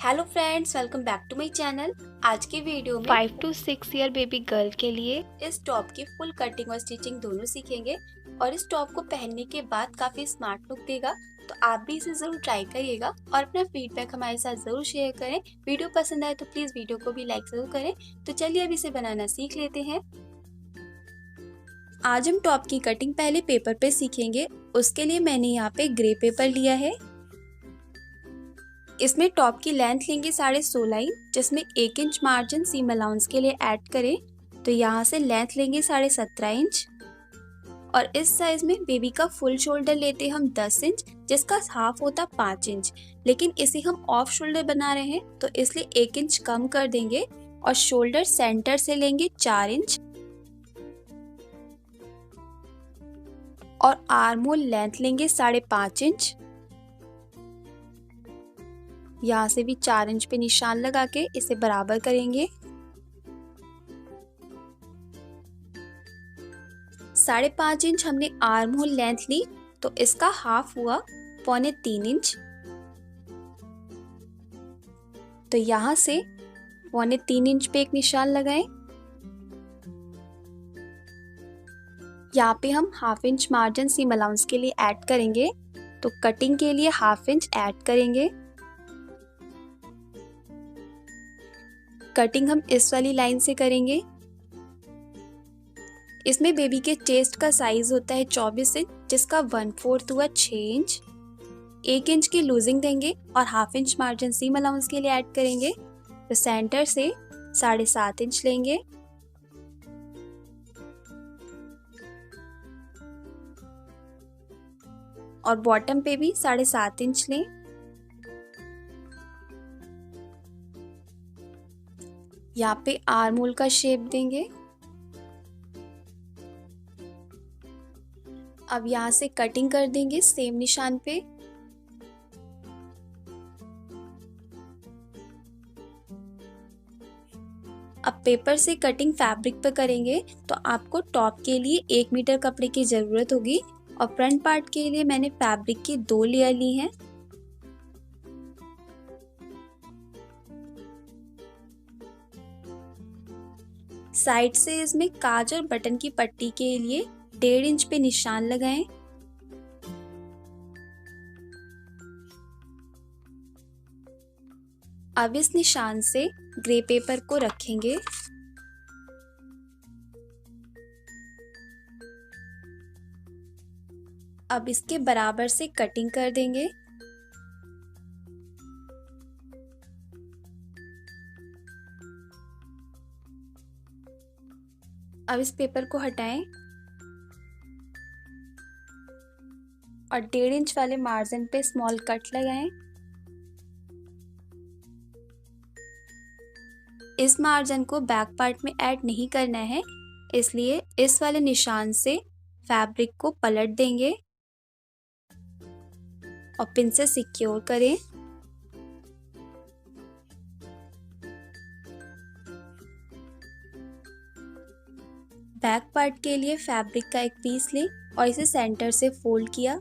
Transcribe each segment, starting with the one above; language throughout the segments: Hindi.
Hello friends, welcome back to my channel. आज के वीडियो में 5 to 6 ईयर बेबी गर्ल के लिए इस टॉप की फुल कटिंग और स्टिचिंग दोनों सीखेंगे और इस टॉप को पहनने के बाद काफी स्मार्ट लुक देगा। तो आप भी इसे जरूर ट्राई करिएगा और अपना फीडबैक हमारे साथ जरूर शेयर करें। वीडियो पसंद आए तो प्लीज वीडियो को भी लाइक जरूर करें। तो चलिए अब इसे बनाना सीख लेते हैं। आज हम टॉप की कटिंग पहले पेपर पे सीखेंगे। उसके लिए मैंने यहाँ पे ग्रे पेपर लिया है। इसमें टॉप की लेंथ लेंगे 16.5 इंच, जिसमें 1 इंच मार्जिन सीम अलाउंस के लिए ऐड करें। तो यहाँ से लेंथ लेंगे 17.5 इंच और इस साइज में बेबी का फुल शोल्डर लेते हम 10 इंच, जिसका हाफ होता 5 इंच। लेकिन इसे हम ऑफ शोल्डर बना रहे हैं तो इसलिए 1 इंच कम कर देंगे और शोल्डर सेंटर से लेंगे 4 इंच और आर्म होल लेंथ लेंगे 5.5 इंच। यहाँ से भी 4 इंच पे निशान लगा के इसे बराबर करेंगे। 5.5 इंच हमने आर्म होल लेंथ ली तो इसका हाफ हुआ 3.25 इंच। तो यहाँ से 3.25 इंच पे एक निशान लगाएं। यहाँ पे हम half inch margin seam allowance के लिए ऐड करेंगे, तो कटिंग के लिए हाफ इंच ऐड करेंगे। कटिंग हम इस वाली लाइन से करेंगे। इसमें बेबी के चेस्ट का साइज होता है 24 इंच, जिसका 1/4 हुआ 6 इंच। 1 इंच की लूजिंग देंगे और half inch margin seam allowance के लिए ऐड करेंगे। तो सेंटर से 7.5 इंच लेंगे और बॉटम पे भी 7.5 इंच लें। यहाँ पे आर्म होल का शेप देंगे। अब यहाँ से कटिंग कर देंगे सेम निशान पे। अब पेपर से कटिंग फैब्रिक पर करेंगे तो आपको टॉप के लिए 1 मीटर कपड़े की जरूरत होगी और फ्रंट पार्ट के लिए मैंने फैब्रिक की 2 लेयर ली हैं। साइड से इसमें काज और बटन की पट्टी के लिए 1.5 इंच पे निशान लगाएं। अब इस निशान से ग्रे पेपर को रखेंगे। अब इसके बराबर से कटिंग कर देंगे। अब इस पेपर को हटाएं और 1.5 इंच वाले मार्जिन पे स्मॉल कट लगाएं। इस मार्जिन को बैक पार्ट में ऐड नहीं करना है, इसलिए इस वाले निशान से फैब्रिक को पलट देंगे और पिन से सिक्योर करें। बैक पार्ट के लिए फैब्रिक का एक पीस लें और इसे सेंटर से फोल्ड किया।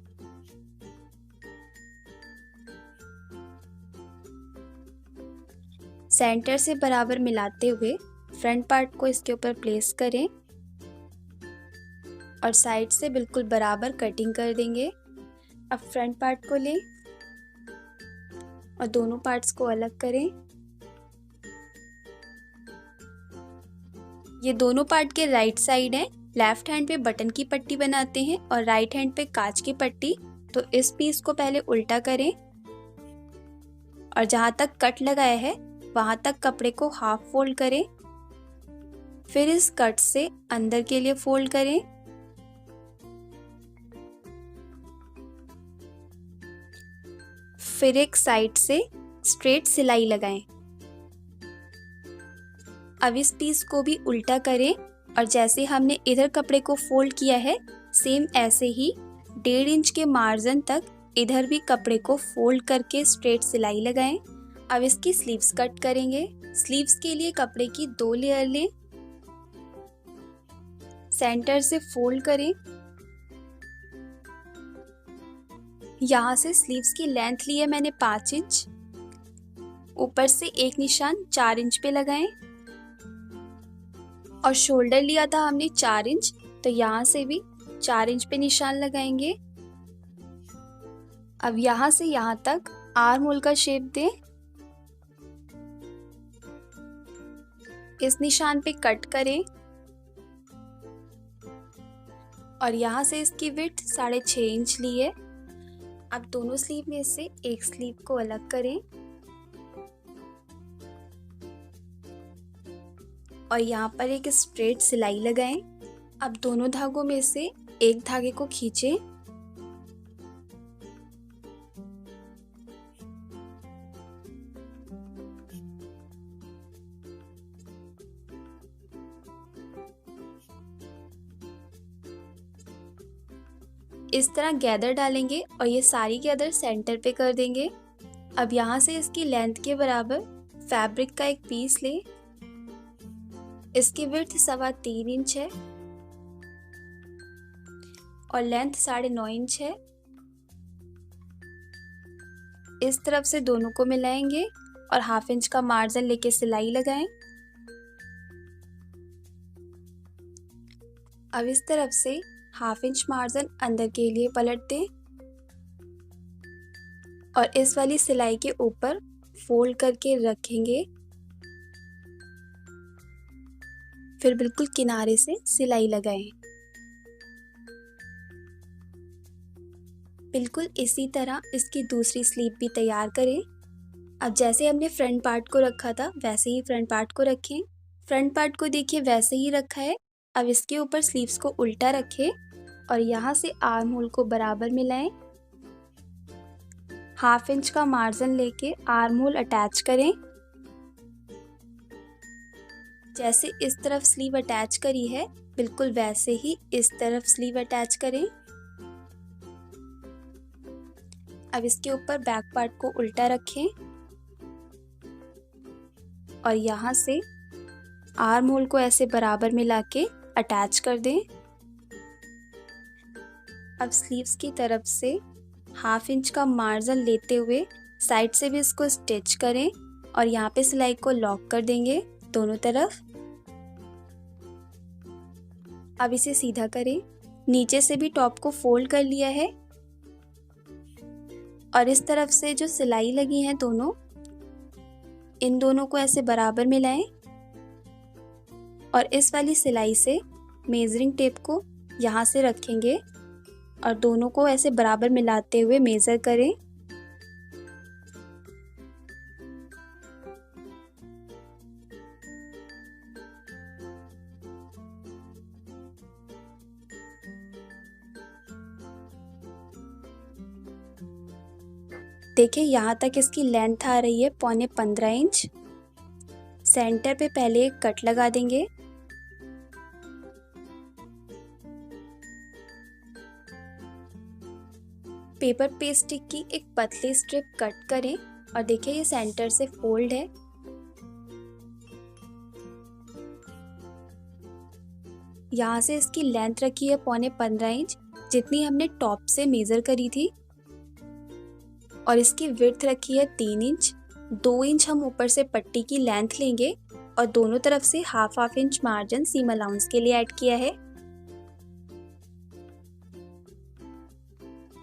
सेंटर से बराबर मिलाते हुए फ्रंट पार्ट को इसके ऊपर प्लेस करें और साइड से बिल्कुल बराबर कटिंग कर देंगे। अब फ्रंट पार्ट को लें और दोनों पार्ट्स को अलग करें। ये दोनों पार्ट के राइट साइड है। लेफ्ट हैंड पे बटन की पट्टी बनाते हैं और राइट हैंड पे कांच की पट्टी। तो इस पीस को पहले उल्टा करें और जहां तक कट लगाया है वहां तक कपड़े को हाफ फोल्ड करें। फिर इस कट से अंदर के लिए फोल्ड करें। फिर एक साइड से स्ट्रेट सिलाई लगाएं। अब इस पीस को भी उल्टा करें और जैसे हमने इधर कपड़े को फोल्ड किया है सेम ऐसे ही 1.5 इंच के मार्जिन तक इधर भी कपड़े को फोल्ड करके स्ट्रेट सिलाई लगाएं। अब इसकी स्लीव्स कट करेंगे। स्लीव्स के लिए कपड़े की 2 लेयर लें, सेंटर से फोल्ड करें। यहाँ से स्लीव्स की लेंथ ली है मैंने 5 इंच। ऊपर से एक निशान 4 इंच पे लगाएं और शोल्डर लिया था हमने 4 इंच, तो यहाँ से भी 4 इंच पे निशान लगाएंगे। अब यहाँ से यहाँ तक आर्म होल का शेप दें। इस निशान पे कट करें और यहाँ से इसकी विड्थ 6.5 इंच ली है। अब दोनों स्लीव में से एक स्लीव को अलग करें और यहाँ पर एक स्ट्रेट सिलाई लगाएं। अब दोनों धागों में से एक धागे को खींचें इस तरह गैदर डालेंगे और ये सारी गैदर सेंटर पे कर देंगे। अब यहाँ से इसकी लेंथ के बराबर फैब्रिक का एक पीस लें। इसकी विड्थ 3.25 इंच है और लेंथ 9.5 इंच है। इस तरफ से दोनों को मिलाएंगे और 1/2 इंच का मार्जिन लेके सिलाई लगाएं। अब इस तरफ से 1/2 इंच मार्जिन अंदर के लिए पलट दें और इस वाली सिलाई के ऊपर फोल्ड करके रखेंगे। फिर बिल्कुल किनारे से सिलाई लगाएं। बिल्कुल इसी तरह इसकी दूसरी स्लीव भी तैयार करें। अब जैसे हमने फ्रंट पार्ट को रखा था वैसे ही फ्रंट पार्ट को रखें। फ्रंट पार्ट को देखिए वैसे ही रखा है। अब इसके ऊपर स्लीव्स को उल्टा रखें और यहाँ से आर्म होल को बराबर मिलाएं। 1/2 इंच का मार्जिन लेके आर्म होल अटैच करें। जैसे इस तरफ स्लीव अटैच करी है बिल्कुल वैसे ही इस तरफ स्लीव अटैच करें। अब इसके ऊपर बैक पार्ट को उल्टा रखें और यहाँ से आर्म होल को ऐसे बराबर मिला के अटैच कर दें। अब स्लीव्स की तरफ से 1/2 इंच का मार्जिन लेते हुए साइड से भी इसको स्टिच करें और यहाँ पे सिलाई को लॉक कर देंगे दोनों तरफ। अब इसे सीधा करें। नीचे से भी टॉप को फोल्ड कर लिया है और इस तरफ से जो सिलाई लगी है दोनों, इन दोनों को ऐसे बराबर मिलाएं और इस वाली सिलाई से मेजरिंग टेप को यहाँ से रखेंगे और दोनों को ऐसे बराबर मिलाते हुए मेजर करें। देखिए यहाँ तक इसकी लेंथ आ रही है 15.25 इंच। सेंटर पे पहले एक कट लगा देंगे। पेपर पेस्ट स्टिक की एक पतली स्ट्रिप कट करें और देखिए ये सेंटर से फोल्ड है। यहाँ से इसकी लेंथ रखी है 15.25 इंच, जितनी हमने टॉप से मेजर करी थी, और इसकी विड्थ रखी है 3 इंच। 2 इंच हम ऊपर से पट्टी की लेंथ लेंगे और दोनों तरफ से 1/2 इंच मार्जिन सीम अलाउंस के लिए ऐड किया है।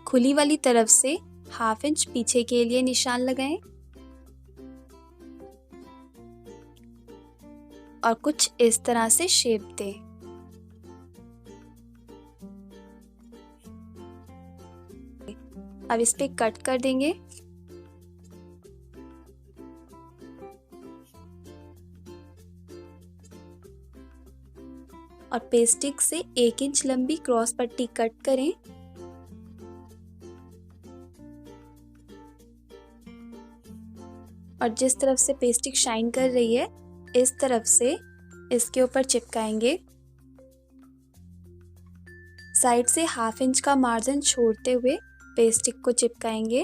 खुली वाली तरफ से 1/2 इंच पीछे के लिए निशान लगाएं और कुछ इस तरह से शेप दें। अब इस पे कट कर देंगे। और पेस्टिक से 1 इंच लंबी क्रॉस पट्टी कट करें। और जिस तरफ से पेस्टिक शाइन कर रही है इस तरफ से इसके ऊपर चिपकाएंगे। साइड से 1/2 इंच का मार्जिन छोड़ते हुए पेस्टिक को चिपकाएंगे।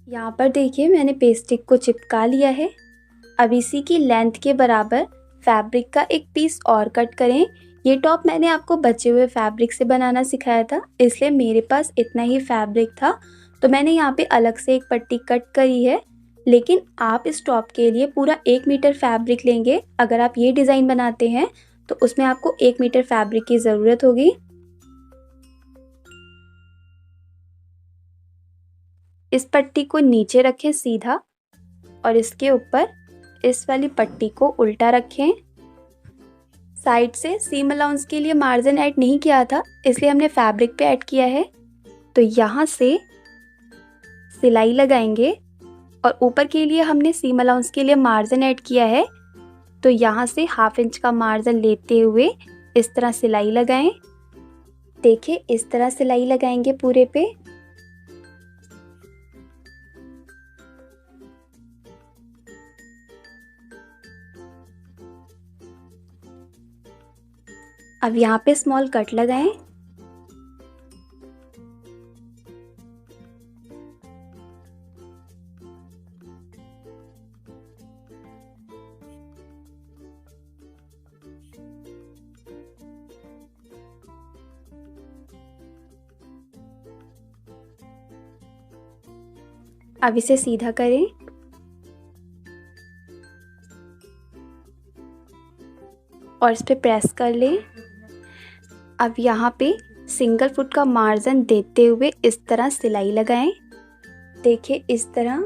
यहाँ पर देखिए मैंने पेस्टिक को चिपका लिया है। अब इसी की लेंथ के बराबर फैब्रिक का एक पीस और कट करें। ये टॉप मैंने आपको बचे हुए फैब्रिक से बनाना सिखाया था, इसलिए मेरे पास इतना ही फैब्रिक था। तो मैंने यहाँ पे अलग से एक पट्टी कट करी है, लेकिन आप इस टॉप के लिए पूरा 1 मीटर फैब्रिक लेंगे। अगर आप ये डिज़ाइन बनाते हैं तो उसमें आपको 1 मीटर फैब्रिक की ज़रूरत होगी। इस पट्टी को नीचे रखें सीधा और इसके ऊपर इस वाली पट्टी को उल्टा रखें। साइड से सीम अलाउंस के लिए मार्जिन ऐड नहीं किया था, इसलिए हमने फैब्रिक पे ऐड किया है। तो यहाँ से सिलाई लगाएंगे और ऊपर के लिए हमने सीम अलाउंस के लिए मार्जिन ऐड किया है। तो यहाँ से 1/2 इंच का मार्जिन लेते हुए इस तरह सिलाई लगाएं। देखिए इस तरह सिलाई लगाएंगे पूरे पे। अब यहाँ पे स्मॉल कट लगाएं। अब इसे सीधा करें और इस पे प्रेस कर लें। अब यहाँ पे सिंगल फुट का मार्जिन देते हुए इस तरह सिलाई लगाएं। देखिए इस तरह।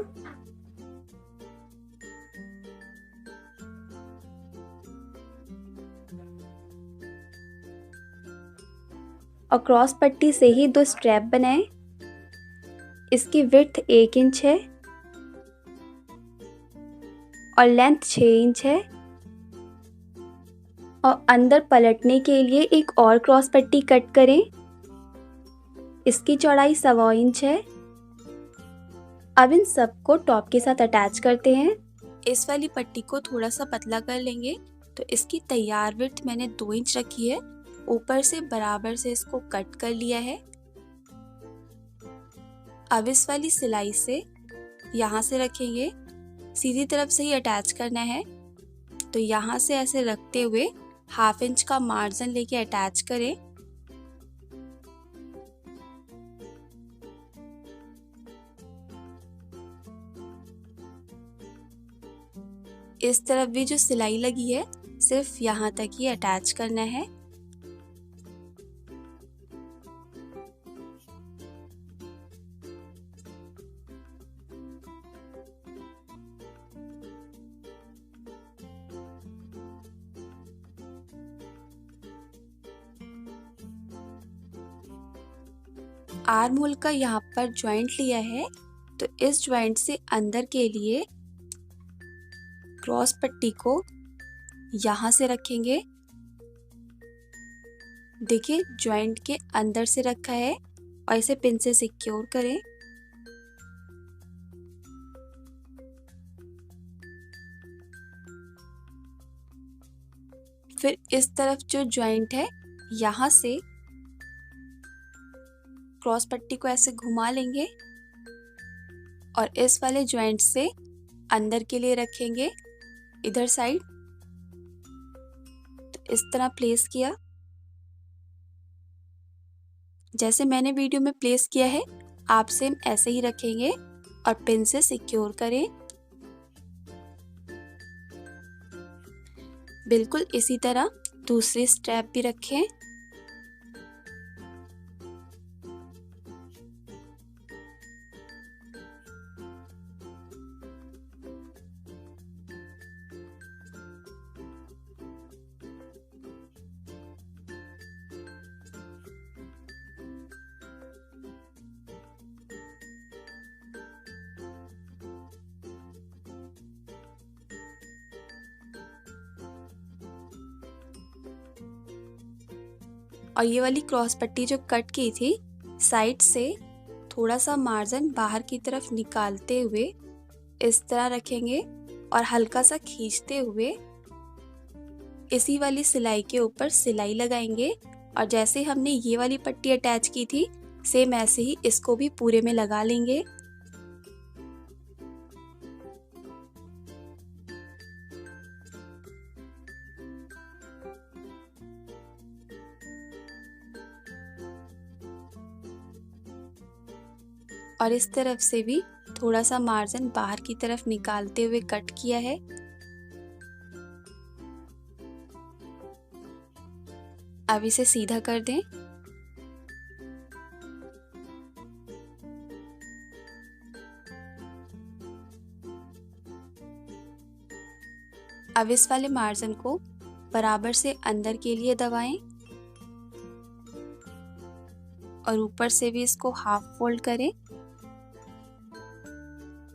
और क्रॉस पट्टी से ही 2 स्ट्रैप बनाएं। इसकी विड्थ 1 इंच है और लेंथ 6 इंच है। और अंदर पलटने के लिए एक और क्रॉस पट्टी कट करें। इसकी चौड़ाई 1.25 इंच है। अब इन सबको टॉप के साथ अटैच करते हैं। इस वाली पट्टी को थोड़ा सा पतला कर लेंगे। तो इसकी तैयार विड्थ मैंने 2 इंच रखी है। ऊपर से बराबर से इसको कट कर लिया है। अब इस वाली सिलाई से यहाँ से रखेंगे, सीधी तरफ से ही अटैच करना है। तो यहाँ से ऐसे रखते हुए 1/2 इंच का मार्जिन लेके अटैच करें। इस तरफ भी जो सिलाई लगी है सिर्फ यहाँ तक ही अटैच करना है। आर्म होल का यहाँ पर ज्वाइंट लिया है, तो इस ज्वाइंट से अंदर के लिए क्रॉस पट्टी को यहाँ से रखेंगे। देखिए ज्वाइंट के अंदर से रखा है और इसे पिन से सिक्योर करें। फिर इस तरफ जो ज्वाइंट है यहाँ से क्रॉस पट्टी को ऐसे घुमा लेंगे और इस वाले ज्वाइंट से अंदर के लिए रखेंगे इधर साइड। तो इस तरह प्लेस किया, जैसे मैंने वीडियो में प्लेस किया है आप सेम ऐसे ही रखेंगे और पिन से सिक्योर करें। बिल्कुल इसी तरह दूसरी स्ट्रैप भी रखें। और ये वाली क्रॉस पट्टी जो कट की थी साइड से थोड़ा सा मार्जिन बाहर की तरफ निकालते हुए इस तरह रखेंगे और हल्का सा खींचते हुए इसी वाली सिलाई के ऊपर सिलाई लगाएंगे। और जैसे हमने ये वाली पट्टी अटैच की थी सेम ऐसे ही इसको भी पूरे में लगा लेंगे। और इस तरफ से भी थोड़ा सा मार्जिन बाहर की तरफ निकालते हुए कट किया है। अब इसे सीधा कर दें। अब इस वाले मार्जिन को बराबर से अंदर के लिए दबाएं और ऊपर से भी इसको हाफ फोल्ड करें।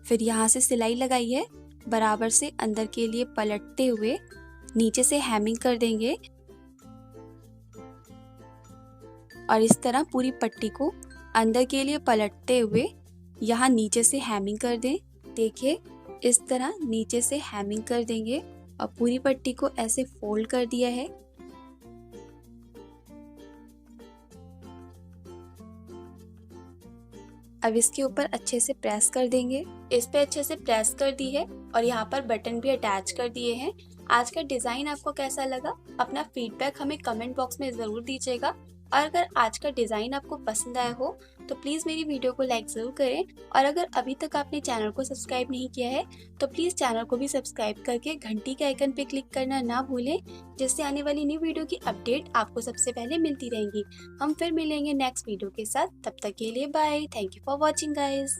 फिर यहाँ से सिलाई लगाई है, बराबर से अंदर के लिए पलटते हुए नीचे से हैमिंग कर देंगे और इस तरह पूरी पट्टी को अंदर के लिए पलटते हुए यहाँ नीचे से हैमिंग कर दें। देखिए इस तरह नीचे से हैमिंग कर देंगे और पूरी पट्टी को ऐसे फोल्ड कर दिया है। अब इसके ऊपर अच्छे से प्रेस कर देंगे। इस पे अच्छे से प्रेस कर दी है और यहाँ पर बटन भी अटैच कर दिए हैं। आज का डिज़ाइन आपको कैसा लगा? अपना फीडबैक हमें कमेंट बॉक्स में ज़रूर दीजिएगा और अगर आज का डिज़ाइन आपको पसंद आया हो तो प्लीज़ मेरी वीडियो को लाइक ज़रूर करें और अगर अभी तक आपने चैनल को सब्सक्राइब नहीं किया है तो प्लीज़ चैनल को भी सब्सक्राइब करके घंटी के आइकन पे क्लिक करना ना भूलें, जिससे आने वाली न्यू वीडियो की अपडेट आपको सबसे पहले मिलती रहेंगी। हम फिर मिलेंगे नेक्स्ट वीडियो के साथ, तब तक के लिए bye. Thank you for watching guys.